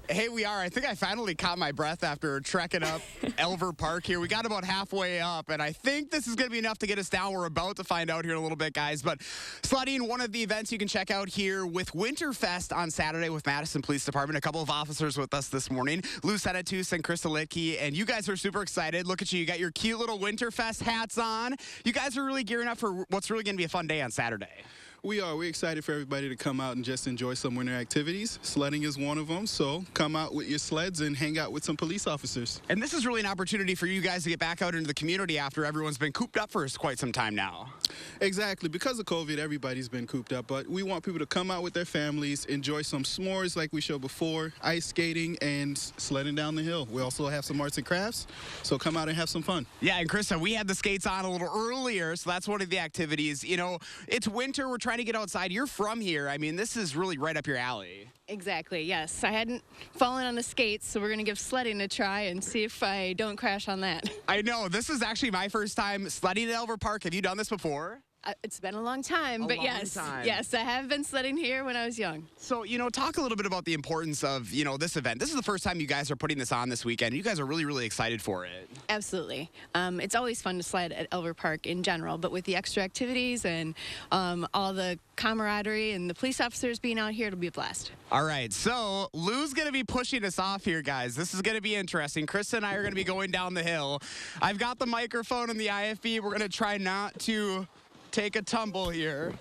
Hey, we are. I think I finally caught my breath after trekking up Elver Park here. We got about halfway up, and I think this is going to be enough to get us down. We're about to find out here in a little bit, guys. But sledding, one of the events you can check out here with Winterfest on Saturday with Madison Police Department. A couple of officers with us this morning, Lou Senatus and Krista Litke, and you guys are super excited. Look at you. You got your cute little Winterfest hats on. You guys are really gearing up for what's really going to be a fun day on Saturday. We are. We're excited for everybody to come out and just enjoy some winter activities. Sledding is one of them, so come out with your sleds and hang out with some police officers. And this is really an opportunity for you guys to get back out into the community after everyone's been cooped up for quite some time now. Exactly. Because of COVID, everybody's been cooped up, but we want people to come out with their families, enjoy some s'mores like we showed before, ice skating, and sledding down the hill. We also have some arts and crafts, so come out and have some fun. Yeah, and Krista, we had the skates on a little earlier, so that's one of the activities. You know, it's winter. We're trying to get outside. You're from here. I mean, this is really right up your alley. Exactly, yes. I hadn't fallen on the skates, so we're going to give sledding a try and see if I don't crash on that. I know. This is actually my first time sledding at Elver Park. Have you done this before? It's been a long time, but yes, I have been sledding here when I was young. So, you know, talk a little bit about the importance of, you know, this event. This is the first time you guys are putting this on this weekend. You guys are really, really excited for it. Absolutely. It's always fun to sled at Elver Park in general, but with the extra activities and all the camaraderie and the police officers being out here, it'll be a blast. All right, so Lou's going to be pushing us off here, guys. This is going to be interesting. Krista and I are going to be going down the hill. I've got the microphone and the IFB. We're going to try not to take a tumble here.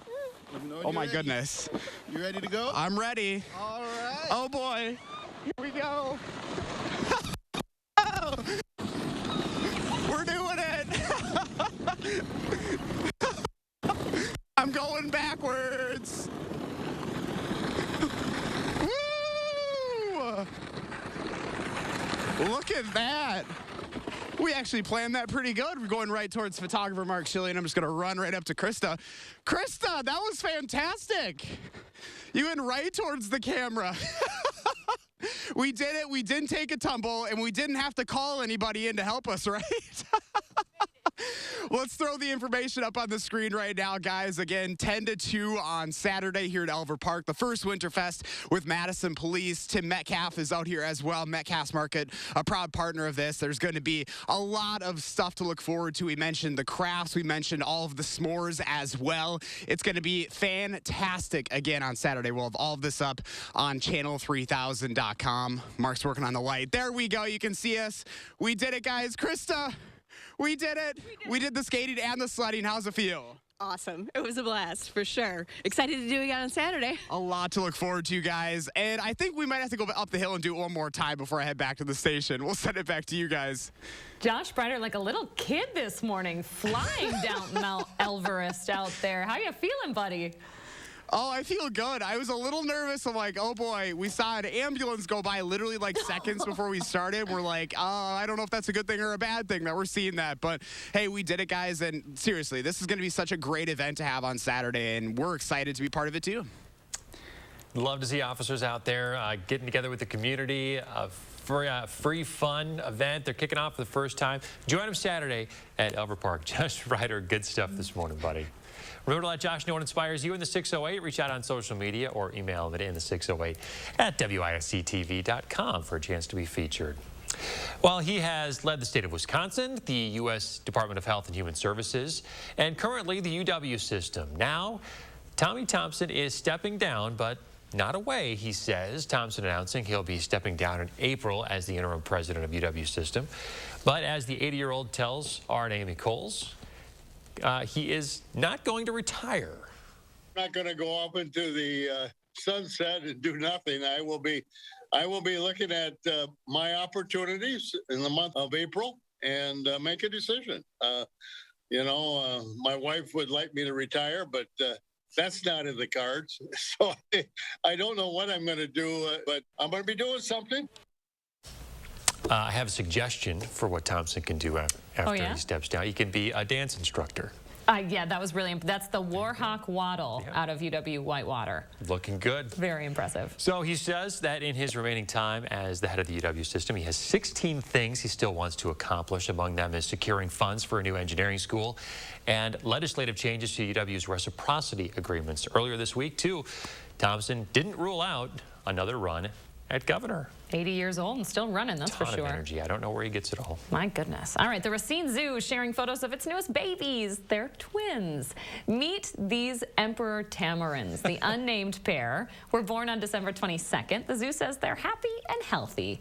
Oh my goodness. You ready to go? I'm ready. All right. Oh boy. Here we go. We're doing it. I'm going backwards. Woo! Look at that. We actually planned that pretty good. We're going right towards photographer Mark Shilley, and I'm just going to run right up to Krista. Krista, that was fantastic. You went right towards the camera. We did it. We didn't take a tumble, and we didn't have to call anybody in to help us, right? Let's throw the information up on the screen right now, guys. Again, 10 to 2 on Saturday here at Elver Park. The first Winterfest with Madison Police. Tim Metcalf is out here as well. Metcalf's Market, a proud partner of this. There's going to be a lot of stuff to look forward to. We mentioned the crafts. We mentioned all of the s'mores as well. It's going to be fantastic again on Saturday. We'll have all of this up on channel3000.com. Mark's working on the light. There we go. You can see us. We did it, guys. Krista, We did it. We did the skating and the sledding. How's it feel? Awesome. It was a blast, for sure. Excited to do it again on Saturday. A lot to look forward to, guys. And I think we might have to go up the hill and do it one more time before I head back to the station. We'll send it back to you guys. Josh Brighter, like a little kid this morning, flying down Mount Everest out there. How you feeling, buddy? Oh, I feel good. I was a little nervous. I'm like, oh boy, we saw an ambulance go by literally like seconds before we started. We're like, I don't know if that's a good thing or a bad thing that we're seeing that. But hey, we did it, guys. And seriously, this is going to be such a great event to have on Saturday. And we're excited to be part of it too. Love to see officers out there getting together with the community. For a free fun event. They're kicking off for the first time. Join them Saturday at Elver Park. Josh Ryder, good stuff this morning, buddy. Remember to let Josh know what inspires you in the 608. Reach out on social media or email it in the 608 at WISC-TV.com for a chance to be featured. Well, he has led the state of Wisconsin, the U.S. Department of Health and Human Services, and currently the UW system. Now, Tommy Thompson is stepping down, but not away, he says. Thompson announcing he'll be stepping down in April as the interim president of UW system. But as the 80-year-old tells our Amy Coles, he is not going to retire. I'm not going to go up into the sunset and do nothing. I will be looking at my opportunities in the month of April and make a decision. My wife would like me to retire, but that's not in the cards. So I don't know what I'm going to do, but I'm going to be doing something. I have a suggestion for what Thompson can do after he steps down. He can be a dance instructor. Yeah, that was really that's the Warhawk Waddle out of UW Whitewater. Looking good. Very impressive. So he says that in his remaining time as the head of the UW system, he has 16 things he still wants to accomplish. Among them is securing funds for a new engineering school and legislative changes to UW's reciprocity agreements. Earlier this week, too, Thompson didn't rule out another run at governor. 80 years old and still running, that's for Ton sure. of energy. I don't know where he gets it all. My goodness. All right, the Racine Zoo sharing photos of its newest babies. They're twins. Meet these emperor tamarins. The unnamed pair were born on December 22nd. The zoo says they're happy and healthy.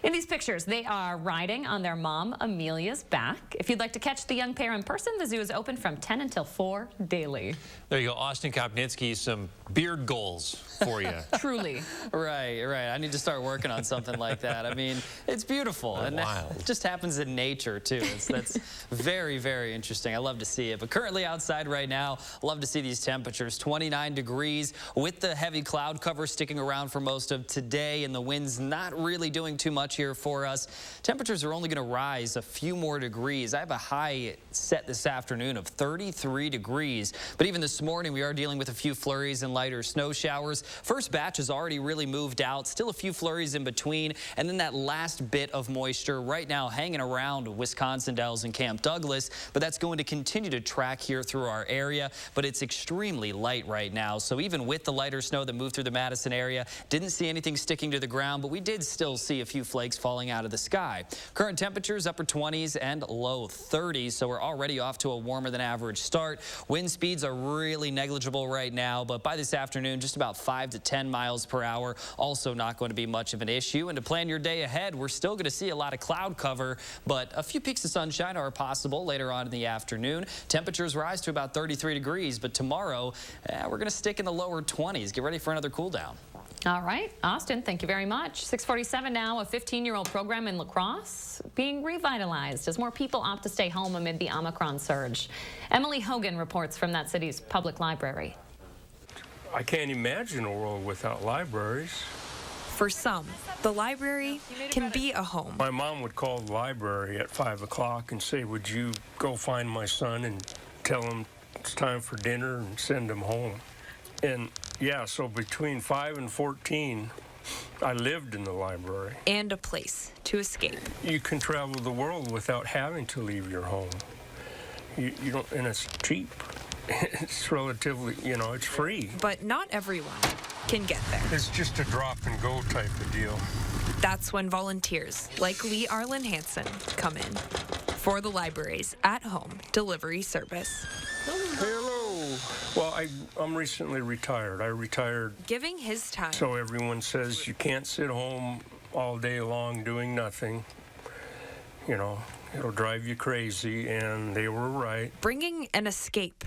In these pictures, they are riding on their mom Amelia's back. If you'd like to catch the young pair in person, the zoo is open from 10 until 4 daily. There you go, Austin Kopnitsky, some beard goals for you. Truly. Right. I need to start working on something like that. I mean, it's beautiful. And wild. It just happens in nature, too. That's very, very interesting. I love to see it. But currently outside right now, love to see these temperatures. 29 degrees with the heavy cloud cover sticking around for most of today, and the winds not really doing too much here for us. Temperatures are only going to rise a few more degrees. I have a high set this afternoon of 33 degrees. But even this morning, we are dealing with a few flurries and lighter snow showers. First batch has already really moved out. Still a few flurries in between. And then that last bit of moisture right now hanging around Wisconsin Dells and Camp Douglas. But that's going to continue to track here through our area. But it's extremely light right now. So even with the lighter snow that moved through the Madison area, didn't see anything sticking to the ground. But we did still see a few flakes falling out of the sky. Current temperatures upper 20s and low 30s. So we're already off to a warmer than average start. Wind speeds are really negligible right now. But by this afternoon, just about 5 to 10 miles per hour. Also not going to be much of an issue. And to plan your day ahead, we're still going to see a lot of cloud cover, but a few peaks of sunshine are possible later on in the afternoon. Temperatures rise to about 33 degrees, but tomorrow we're going to stick in the lower 20s. Get ready for another cool down. All right, Austin, thank you very much. 6:47 now, a 15-year-old program in lacrosse being revitalized as more people opt to stay home amid the Omicron surge. Emily Hogan reports from that city's public library. I can't imagine a world without libraries. For some, the library can be a home. My mom would call the library at 5 o'clock and say, would you go find my son and tell him it's time for dinner and send him home? And yeah, so between 5 and 14, I lived in the library. And a place to escape. You can travel the world without having to leave your home. You don't, and it's cheap. It's relatively, it's free. But not everyone can get there. It's just a drop and go type of deal. That's when volunteers like Lee Arlen Hansen come in for the library's at-home delivery service. Hello. Well, I'm recently retired. I retired. Giving his time. So everyone says you can't sit home all day long doing nothing. you know, it'll drive you crazy, and they were right. Bringing an escape.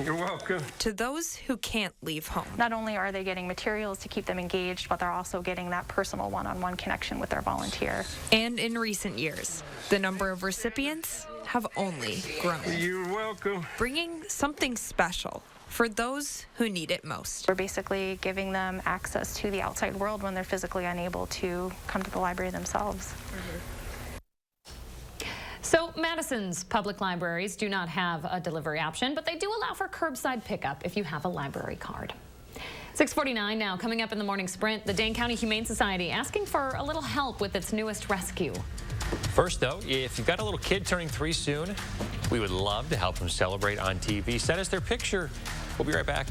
You're welcome. To those who can't leave home. Not only are they getting materials to keep them engaged, but they're also getting that personal one-on-one connection with their volunteer. And in recent years, the number of recipients have only grown. You're welcome. Bringing something special for those who need it most. We're basically giving them access to the outside world when they're physically unable to come to the library themselves. So Madison's public libraries do not have a delivery option, but they do allow for curbside pickup if you have a library card. 6:49 now. Coming up in the morning sprint, the Dane County Humane Society asking for a little help with its newest rescue. First, though, if you've got a little kid turning 3 soon, we would love to help them celebrate on TV. Send us their picture. We'll be right back.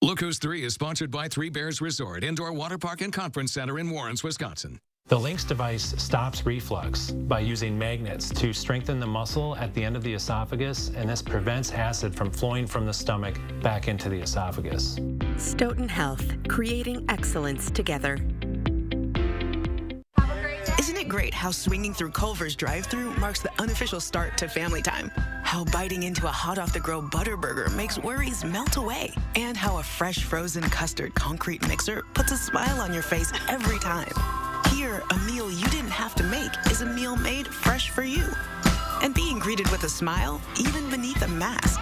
Look Who's 3 is sponsored by Three Bears Resort, Indoor Water Park and Conference Center in Warrens, Wisconsin. The LINX device stops reflux by using magnets to strengthen the muscle at the end of the esophagus, and this prevents acid from flowing from the stomach back into the esophagus. Stoughton Health, creating excellence together. Isn't it great how swinging through Culver's drive-thru marks the unofficial start to family time? How biting into a hot-off-the-grill Butterburger makes worries melt away? And how a fresh frozen custard concrete mixer puts a smile on your face every time? Here, a meal you didn't have to make is a meal made fresh for you. And being greeted with a smile, even beneath a mask,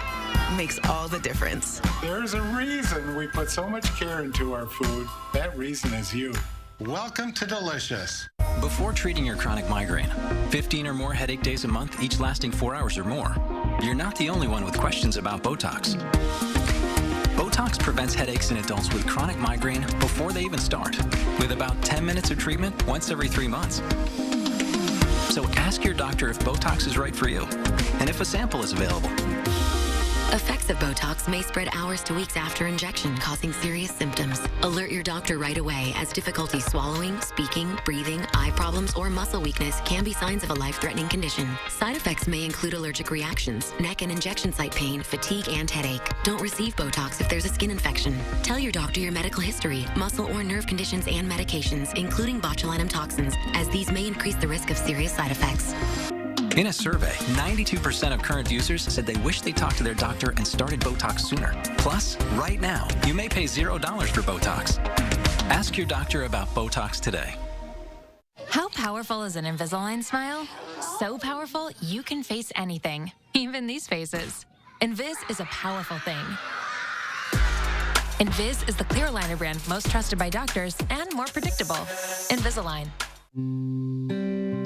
makes all the difference. There's a reason we put so much care into our food. That reason is you. Welcome to Delicious. Before treating your chronic migraine, 15 or more headache days a month, each lasting 4 hours or more, you're not the only one with questions about Botox. Botox prevents headaches in adults with chronic migraine before they even start, with about 10 minutes of treatment once every 3 months. So ask your doctor if Botox is right for you, and if a sample is available. Effects of Botox may spread hours to weeks after injection, causing serious symptoms. Alert your doctor right away, as difficulty swallowing, speaking, breathing, eye problems, or muscle weakness can be signs of a life-threatening condition. Side effects may include allergic reactions, neck and injection site pain, fatigue, and headache. Don't receive Botox if there's a skin infection. Tell your doctor your medical history, muscle or nerve conditions, and medications, including botulinum toxins, as these may increase the risk of serious side effects. In a survey, 92% of current users said they wish they talked to their doctor and started Botox sooner. Plus, right now, you may pay $0 for Botox. Ask your doctor about Botox today. How powerful is an Invisalign smile? So powerful, you can face anything, even these faces. Invis is a powerful thing. Invis is the clear aligner brand most trusted by doctors and more predictable. Invisalign.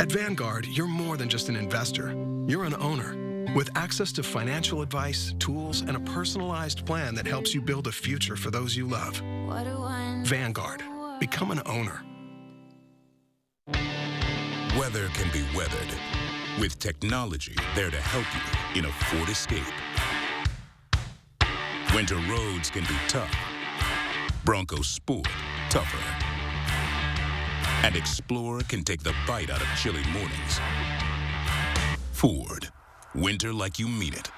At Vanguard, you're more than just an investor. You're an owner with access to financial advice, tools, and a personalized plan that helps you build a future for those you love. Vanguard. Become an owner. Weather can be weathered with technology there to help you in a Ford Escape. Winter roads can be tough. Bronco Sport, tougher. And Explorer can take the bite out of chilly mornings. Ford, winter like you mean it.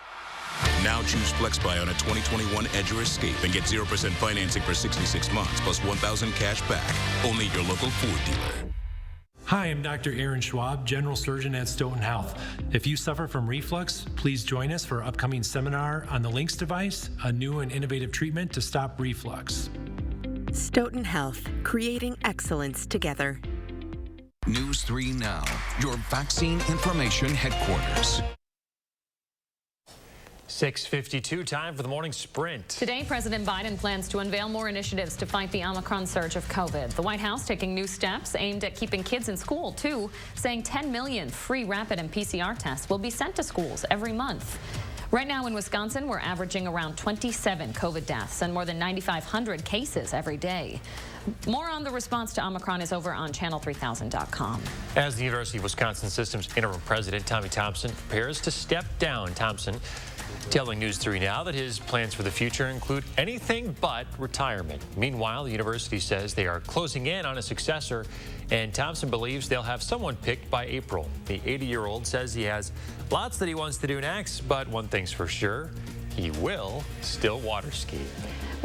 Now choose FlexBuy on a 2021 Edge or Escape and get 0% financing for 66 months plus $1,000 cash back. Only at your local Ford dealer. Hi, I'm Dr. Aaron Schwab, General Surgeon at Stoughton Health. If you suffer from reflux, please join us for our upcoming seminar on the LINX device, a new and innovative treatment to stop reflux. Stoughton Health, creating excellence together. News 3 Now, your vaccine information headquarters. 6:52, time for the morning sprint. Today, President Biden plans to unveil more initiatives to fight the Omicron surge of COVID. The White House taking new steps aimed at keeping kids in school, too, saying 10 million free rapid and PCR tests will be sent to schools every month. Right now in Wisconsin, we're averaging around 27 COVID deaths and more than 9,500 cases every day. More on the response to Omicron is over on channel3000.com. As the University of Wisconsin System's interim president, Tommy Thompson, prepares to step down, Thompson telling News 3 Now that his plans for the future include anything but retirement. Meanwhile, the university says they are closing in on a successor, and Thompson believes they'll have someone picked by April. The 80-year-old says he has lots that he wants to do next, but one thing's for sure, he will still water ski.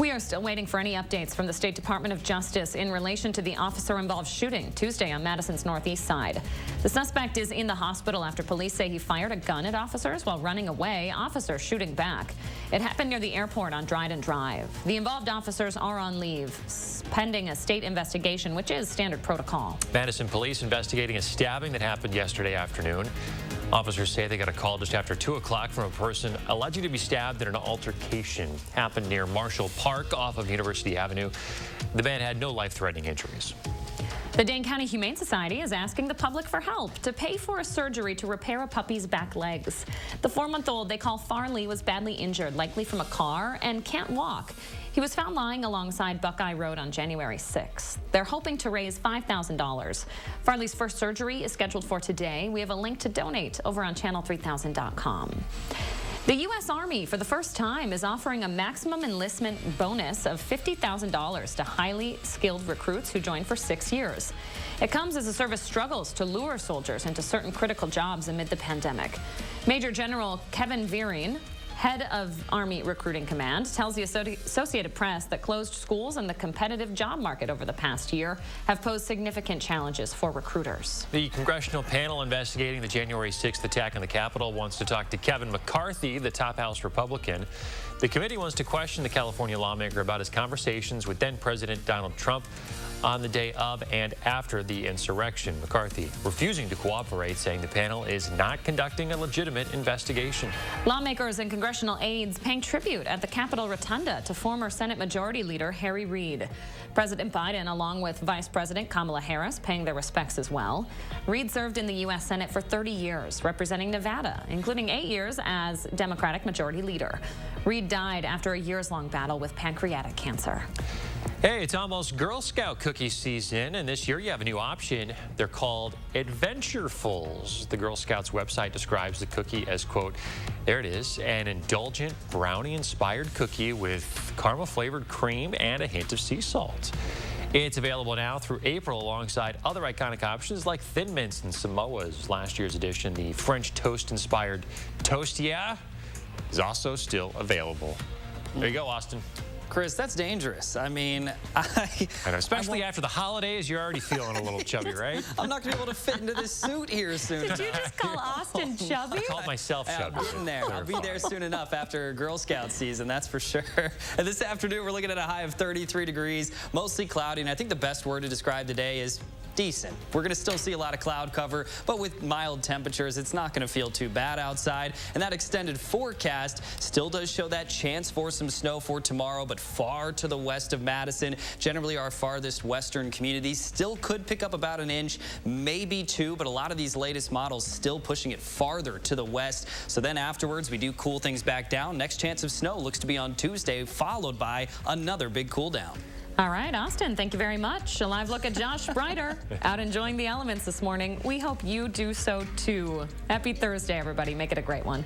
We are still waiting for any updates from the State Department of Justice in relation to the officer-involved shooting Tuesday on Madison's northeast side. The suspect is in the hospital after police say he fired a gun at officers while running away, officers shooting back. It happened near the airport on Dryden Drive. The involved officers are on leave, pending a state investigation, which is standard protocol. Madison police investigating a stabbing that happened yesterday afternoon. Officers say they got a call just after 2 o'clock from a person alleged to be stabbed in an altercation. Happened near Marshall Park off of University Avenue. The man had no life-threatening injuries. The Dane County Humane Society is asking the public for help to pay for a surgery to repair a puppy's back legs. The 4-month-old they call Farley was badly injured, likely from a car, and can't walk. He was found lying alongside Buckeye Road on January 6th. They're hoping to raise $5,000. Farley's first surgery is scheduled for today. We have a link to donate over on channel3000.com. The U.S. Army, for the first time, is offering a maximum enlistment bonus of $50,000 to highly skilled recruits who join for 6 years. It comes as the service struggles to lure soldiers into certain critical jobs amid the pandemic. Major General Kevin Veering, head of Army Recruiting Command, tells the Associated Press that closed schools and the competitive job market over the past year have posed significant challenges for recruiters. The congressional panel investigating the January 6th attack on the Capitol wants to talk to Kevin McCarthy, the top House Republican. The committee wants to question the California lawmaker about his conversations with then-President Donald Trump on the day of and after the insurrection. McCarthy refusing to cooperate, saying the panel is not conducting a legitimate investigation. Lawmakers and congressional aides paying tribute at the Capitol Rotunda to former Senate Majority Leader Harry Reid. President Biden, along with Vice President Kamala Harris, paying their respects as well. Reid served in the U.S. Senate for 30 years, representing Nevada, including 8 years as Democratic Majority Leader. Reid died after a years-long battle with pancreatic cancer. Hey, it's almost Girl Scout cookie season, and this year you have a new option. They're called Adventurefuls. The Girl Scouts website describes the cookie as, quote, there it is, an indulgent brownie-inspired cookie with caramel-flavored cream and a hint of sea salt. It's available now through April alongside other iconic options like Thin Mints and Samoas. Last year's edition, the French toast-inspired Toastia, is also still available. There you go, Austin. Chris, that's dangerous. I mean, I know, especially after the holidays, you're already feeling a little chubby, right? I'm not going to be able to fit into this suit here soon. Did you just call Austin chubby? I called myself chubby. I'm getting there. I'll be there soon enough after Girl Scout season, that's for sure. And this afternoon, we're looking at a high of 33 degrees, mostly cloudy, and I think the best word to describe the day is decent. We're going to still see a lot of cloud cover, but with mild temperatures, it's not going to feel too bad outside. And that extended forecast still does show that chance for some snow for tomorrow, but far to the west of Madison. Generally, our farthest western communities still could pick up about an inch, maybe 2, but a lot of these latest models still pushing it farther to the west. So then afterwards, we do cool things back down. Next chance of snow looks to be on Tuesday, followed by another big cool down. All right, Austin, thank you very much. A live look at Josh Brighter out enjoying the elements this morning. We hope you do so too. Happy Thursday, everybody. Make it a great one.